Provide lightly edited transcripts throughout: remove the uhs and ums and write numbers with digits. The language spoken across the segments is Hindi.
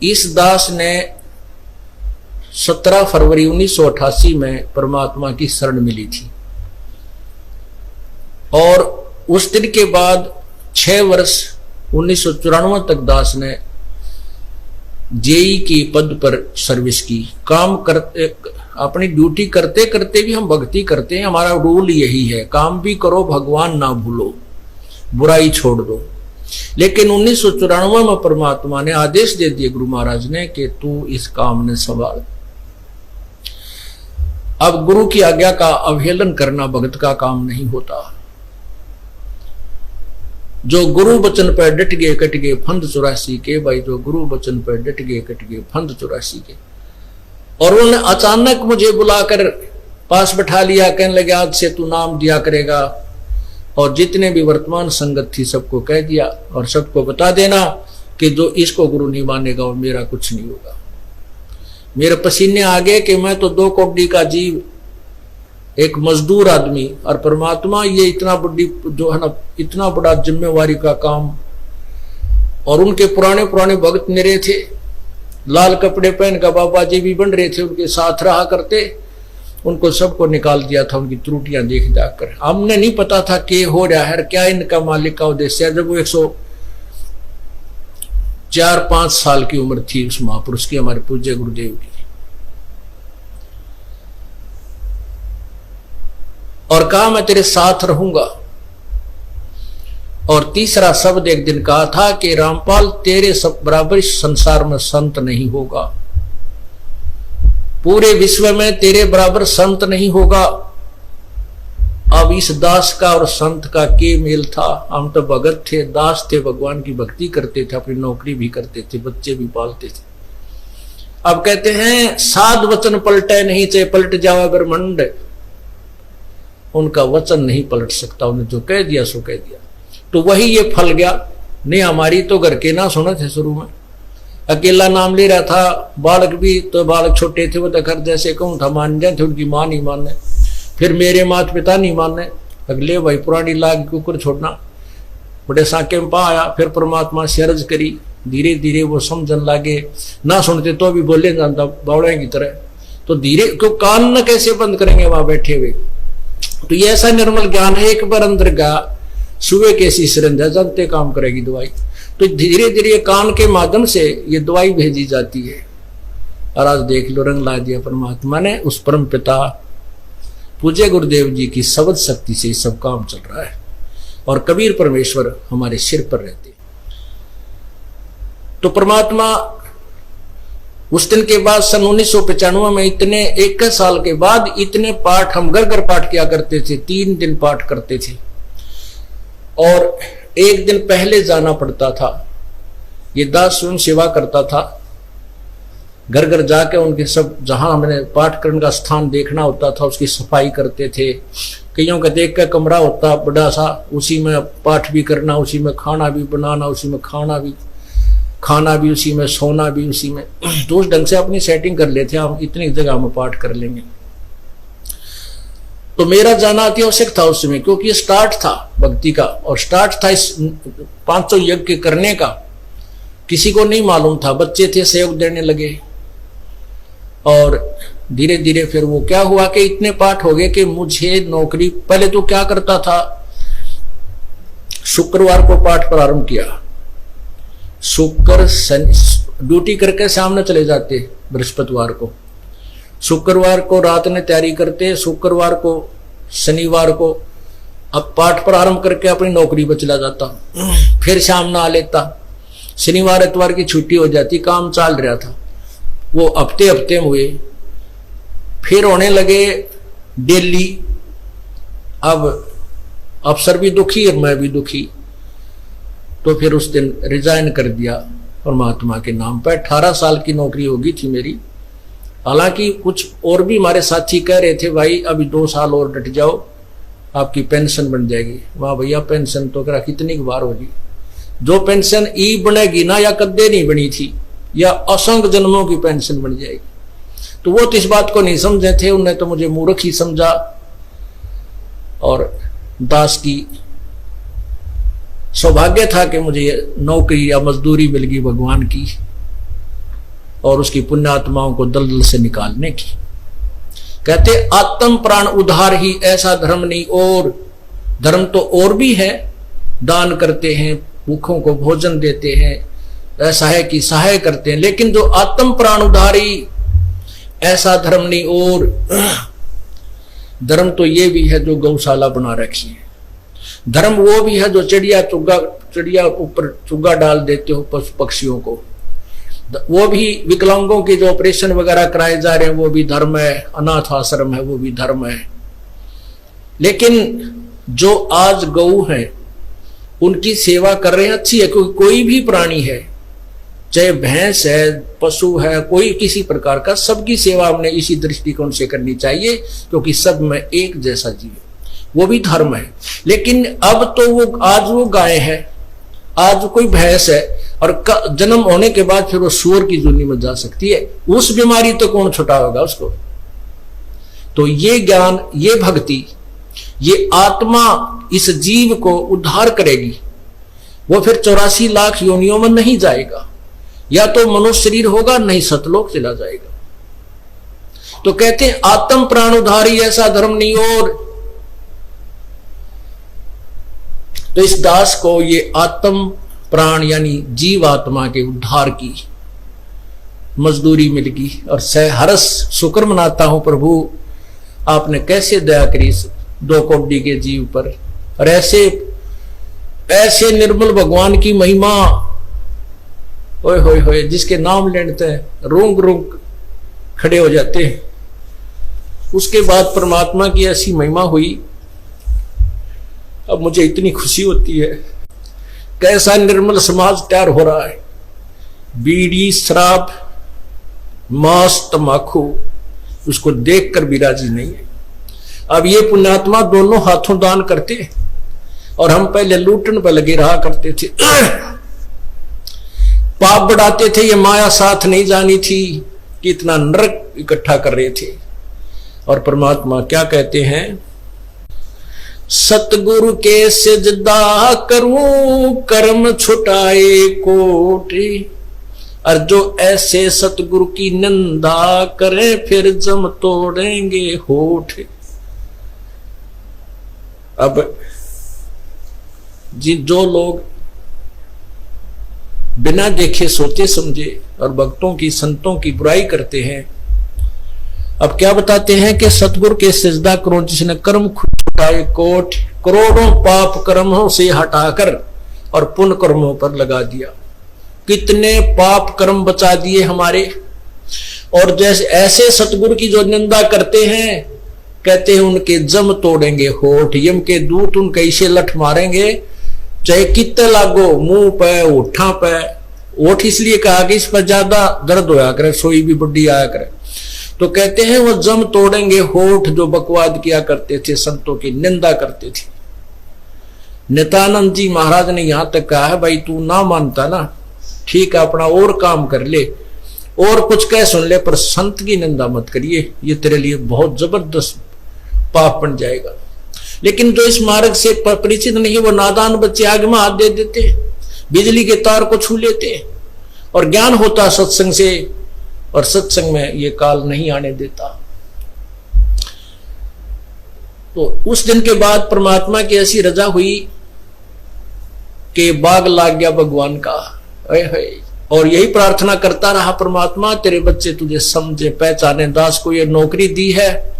इस दास ने 17 फरवरी 1988 में परमात्मा की शरण मिली थी और उस दिन के बाद 6 वर्ष 1994 तक दास ने जेई के पद पर सर्विस की। काम करते, अपनी ड्यूटी करते करते भी हम भक्ति करते हैं। हमारा रूल यही है, काम भी करो भगवान ना भूलो, बुराई छोड़ दो। लेकिन 1994 में परमात्मा ने आदेश दे दिए गुरु महाराज ने कि तू इस काम ने संभाल। अब गुरु की आज्ञा का अवहेलन करना भगत का काम नहीं होता। जो गुरु वचन पर डट गए कट गए फंद 84 के। भाई जो गुरु वचन पर डट गए कट गए फंद 84 के। और उन्होंने अचानक मुझे बुलाकर पास बैठा लिया, कहने लगे आज से तू नाम दिया करेगा और जितने भी वर्तमान संगत थी सबको कह दिया और सबको बता देना कि जो इसको गुरु नहीं मानेगा और मेरा कुछ नहीं होगा। मेरे पसीने आ गए कि मैं तो 2 कौड़ी का जीव, एक मजदूर आदमी, और परमात्मा ये इतना बड़ी जो है ना, इतना बड़ा जिम्मेवारी का काम। और उनके पुराने पुराने भक्त मेरे थे, लाल कपड़े पहन कर बाबा जी भी बन रहे थे, उनके साथ रहा करते। उनको सबको निकाल दिया था उनकी त्रुटियां देख जाकर। हमने नहीं पता था कि हो रहा है क्या इनका मालिक का उद्देश्य है। जब वो 104-5 साल की उम्र थी उस महापुरुष की, हमारे पूज्य गुरुदेव की। और कहा मैं तेरे साथ रहूंगा। और तीसरा शब्द एक दिन कहा था कि रामपाल तेरे सब बराबर इस संसार में संत नहीं होगा, पूरे विश्व में तेरे बराबर संत नहीं होगा। अब इस दास का और संत का के मेल था। हम तो भगत थे, दास थे, भगवान की भक्ति करते थे, अपनी नौकरी भी करते थे, बच्चे भी पालते थे। अब कहते हैं साध वचन पलटे नहीं, चाहे पलट जावा ब्रह्मंड। उनका वचन नहीं पलट सकता, उन्हें जो कह दिया सो कह दिया। तो वही ये फल गया। नहीं हमारी तो घर के ना सुने थे, शुरू में अकेला नाम ले रहा था। बालक भी तो बालक छोटे थे, वो तो घर जैसे कहूँ था मान जाए थे, उनकी माँ नहीं मानने, फिर मेरे माता पिता नहीं मानने। अगले भाई पुरानी लाग के ऊपर छोड़ना, बड़े साके में पा आया। फिर परमात्मा से अर्ज करी, धीरे धीरे वो समझन लागे। ना सुनते तो भी बोले जानता बावड़े की तरह। तो धीरे क्यों कान न कैसे बंद करेंगे वहां बैठे हुए। तो ये ऐसा निर्मल ज्ञान है, एक बार अंदर गया सुबह कैसी सिरंजा जानते काम करेगी दवाई। तो धीरे धीरे कान के माध्यम से ये दवाई भेजी जाती है। और आज देख लो रंग ला दिया परमात्मा ने। उस परम पिता पूज्य गुरुदेव जी की शब्द शक्ति से सब काम चल रहा है और कबीर परमेश्वर हमारे सिर पर रहते। तो परमात्मा उस दिन के बाद सन 1995 में इतने 21 साल के बाद इतने पाठ हम घर घर पाठ किया करते थे। 3 दिन पाठ करते थे और एक दिन पहले जाना पड़ता था। ये दास स्वयं सेवा करता था, घर घर जाके उनके सब जहां हमने पाठ करने का स्थान देखना होता था उसकी सफाई करते थे। कईयों का देख का कमरा होता बड़ा सा, उसी में पाठ भी करना, उसी में खाना भी बनाना, उसी में खाना भी उसी में, सोना भी उसी में। तो उस ढंग से अपनी सेटिंग कर लेते हम, इतनी जगह में पाठ कर लेंगे। तो मेरा जाना अति आवश्यक था उस समय, क्योंकि ये स्टार्ट था भक्ति का और स्टार्ट था इस 500 यज्ञ करने का। किसी को नहीं मालूम था, बच्चे थे सहयोग देने लगे। और धीरे धीरे फिर वो क्या हुआ कि इतने पाठ हो गए कि मुझे नौकरी, पहले तो क्या करता था, शुक्रवार को पाठ प्रारंभ किया। शुक्र ड्यूटी करके सामने चले जाते बृहस्पतिवार को, शुक्रवार को रात में तैयारी करते, शुक्रवार को शनिवार को अब पाठ प्रारंभ करके अपनी नौकरी पर चला जाता, फिर शाम ना आ लेता। शनिवार इतवार की छुट्टी हो जाती, काम चल रहा था। वो हफ्ते हफ्ते हुए, फिर होने लगे डेली। अब अफसर भी दुखी और मैं भी दुखी। तो फिर उस दिन रिजाइन कर दिया परमात्मा के नाम पर। 18 साल की नौकरी होगी थी मेरी। हालांकि कुछ और भी हमारे साथी कह रहे थे भाई अभी 2 साल और डट जाओ, आपकी पेंशन बन जाएगी। वाह भैया, पेंशन तो करा कितनी बार होगी। जो पेंशन ई बनेगी ना, या कद्दे नहीं बनी थी, या असंख्य जन्मों की पेंशन बन जाएगी। तो वो तो इस बात को नहीं समझे थे, उन्हें तो मुझे मूर्ख ही समझा। और दास की सौभाग्य था कि मुझे नौकरी या मजदूरी मिल गई भगवान की। और उसकी पुण्यात्माओं को दलदल से निकालने की। कहते आत्म प्राण उद्धार ही ऐसा धर्म नहीं, और धर्म तो और भी है, दान करते हैं, भूखों को भोजन देते हैं, असहाय की सहाय करते हैं, लेकिन जो आत्म प्राण उद्धारी ऐसा धर्म नहीं। और धर्म तो ये भी है जो गौशाला बना रखी है, धर्म वो भी है जो चिड़िया ऊपर चुग्गा डाल देते हो पशु पक्षियों को, वो भी विकलांगों के जो ऑपरेशन वगैरह कराए जा रहे हैं वो भी धर्म है, अनाथ आश्रम है वो भी धर्म है। लेकिन जो आज गऊ है उनकी सेवा कर रहे हैं अच्छी है, क्योंकि कोई भी प्राणी है, चाहे भैंस है, पशु है, कोई किसी प्रकार का, सबकी सेवा हमने इसी दृष्टिकोण से करनी चाहिए, क्योंकि सब में एक जैसा जीव, वो भी धर्म है। लेकिन अब तो वो आज वो गाय है, आज कोई भैंस है, और जन्म होने के बाद फिर वो सूअर की जूनी में जा सकती है, उस बीमारी तो कौन छुटाएगा उसको। तो ये ज्ञान, ये भक्ति, ये आत्मा इस जीव को उद्धार करेगी। वो फिर 84 लाख योनियों में नहीं जाएगा, या तो मनुष्य शरीर होगा, नहीं सतलोक चला जाएगा। तो कहते हैं आत्म प्राण उद्धारी ऐसा धर्म नहीं। और तो इस दास को ये आत्म प्राण यानी जीव आत्मा के उद्धार की मजदूरी मिल गई, और सहरस शुक्र मनाता हूं प्रभु, आपने कैसे दया करी 2 कोटि के जीव पर। और ऐसे निर्मल भगवान की महिमा, ओए होए होए, जिसके नाम लेते हैं रोंग रोंग खड़े हो जाते हैं। उसके बाद परमात्मा की ऐसी महिमा हुई, अब मुझे इतनी खुशी होती है। कैसा निर्मल समाज तैयार हो रहा है। बीड़ी, शराब, मांस, तंबाकू, उसको देखकर भी राजी नहीं है। अब ये पुण्यात्मा दोनों हाथों दान करते हैं, और हम पहले लूटन पर लगे रहा करते थे, पाप बढ़ाते थे। ये माया साथ नहीं जानी थी कि इतना नरक इकट्ठा कर रहे थे। और परमात्मा क्या कहते हैं, सतगुरु के सिजदा करूं कर्म छुटाए कोटि, और जो ऐसे सतगुरु की निंदा करे फिर जम तोड़ेंगे होठ। अब जो लोग बिना देखे सोचे समझे और भक्तों की संतों की बुराई करते हैं, अब क्या बताते हैं कि सतगुरु के सिजदा करो जिसने कर्म छुटाए कोट, करोड़ों पाप कर्मों से हटाकर और पुण्य कर्मों पर लगा दिया। कितने पाप कर्म बचा दिए हमारे। और जैसे ऐसे सतगुरु की जो निंदा करते हैं, कहते हैं उनके जम तोड़ेंगे होठ, यम के दूत उनके इसे लठ मारेंगे, चाहे कितने लागो, मुंह पे, होठा पे। होठ इसलिए कहा कि इस पर ज्यादा दर्द होया करे, सोई भी बुढ़ी आया करे। तो कहते हैं वो जम तोड़ेंगे होठ जो बकवाद किया करते थे, संतों की निंदा करते थे। नित्यानंद जी महाराज ने यहां तक कहा है, भाई तू ना मानता ना, ठीक है अपना और काम कर ले और कुछ कह सुन ले, पर संत की निंदा मत करिए, ये तेरे लिए बहुत जबरदस्त पाप बन जाएगा। लेकिन जो इस मार्ग से परिचित नहीं, वो नादान बच्चे आग में हाथ दे देते, बिजली के तार को छू लेते। और ज्ञान होता सत्संग से, और सत्संग में ये काल नहीं आने देता। तो उस दिन के बाद परमात्मा की ऐसी रजा हुई कि बाग लाग गया भगवान का। और यही प्रार्थना करता रहा, परमात्मा तेरे बच्चे तुझे समझे पहचाने, दास को ये नौकरी दी है,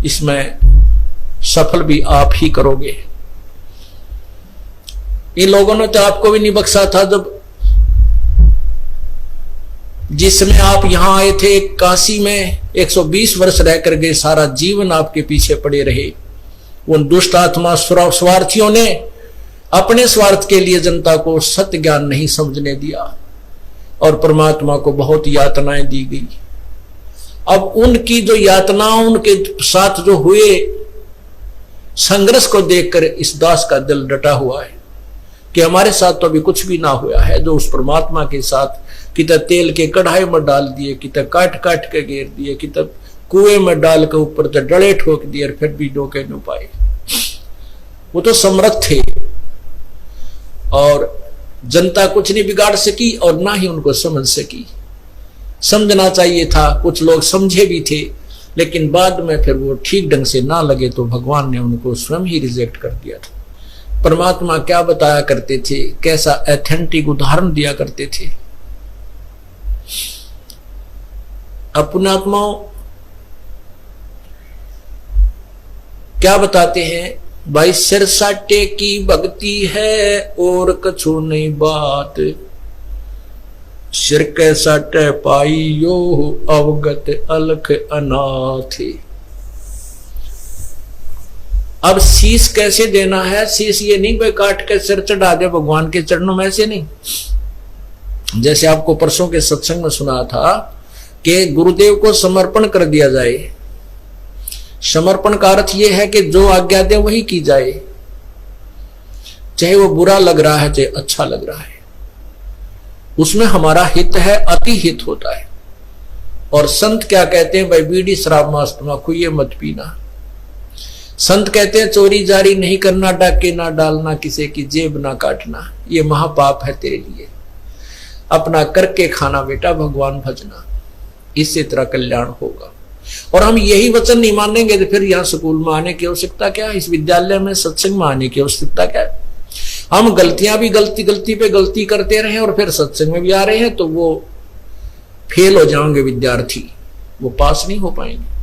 इसमें सफल भी आप ही करोगे। इन लोगों ने तो आपको भी नहीं बख्शा था, जब जिस समय आप यहां आए थे काशी में 120 वर्ष रह कर गए, सारा जीवन आपके पीछे पड़े रहे। उन दुष्ट आत्मा स्वार्थियों ने अपने स्वार्थ के लिए जनता को सत्य ज्ञान नहीं समझने दिया, और परमात्मा को बहुत यातनाएं दी गई। अब उनकी जो यातनाओं, उनके साथ जो हुए संघर्ष को देखकर इस दास का दिल डटा हुआ है कि हमारे साथ तो अभी कुछ भी ना हुआ है। जो उस परमात्मा के साथ कितना तेल के कढ़ाई में डाल दिए, कितना काट काट के घेर दिए, कितना कुएं में डाल के ऊपर तो डले ठोक दिए, और फिर भी डोके न पाए। वो तो समर्थ थे, और जनता कुछ नहीं बिगाड़ सकी और ना ही उनको समझ सकी। समझना चाहिए था, कुछ लोग समझे भी थे, लेकिन बाद में फिर वो ठीक ढंग से ना लगे तो भगवान ने उनको स्वयं ही रिजेक्ट कर दिया था। परमात्मा क्या बताया करते थे, कैसा ऑथेंटिक उदाहरण दिया करते थे। अपनात्माओं क्या बताते हैं, भाई सिर साटे की भक्ति है और कछु नहीं बात, सिर के साटे पाइयो अवगत अलख अनाथ। अब शीश कैसे देना है, शीश ये नहीं भाई काट के सिर चढ़ा दे भगवान के चरणों में, ऐसे नहीं। जैसे आपको परसों के सत्संग में सुना था कि गुरुदेव को समर्पण कर दिया जाए। समर्पण का अर्थ यह है कि जो आज्ञा दे वही की जाए, चाहे वो बुरा लग रहा है चाहे अच्छा लग रहा है, उसमें हमारा हित है, अति हित होता है। और संत क्या कहते हैं, भाई बीड़ी शराब मांस तंबाकू ये मत पीना। संत कहते हैं चोरी जारी नहीं करना, डाके ना डालना, किसी की जेब ना काटना, ये महापाप है तेरे लिए। अपना करके खाना बेटा, भगवान भजना, इससे तेरा कल्याण होगा। और हम यही वचन नहीं मानेंगे तो फिर यहाँ स्कूल में आने की आवश्यकता क्या है, इस विद्यालय में सत्संग में आने की आवश्यकता क्या है। हम गलतियां भी गलती पे गलती करते रहे और फिर सत्संग में भी आ रहे हैं तो वो फेल हो जाएंगे विद्यार्थी, वो पास नहीं हो पाएंगे।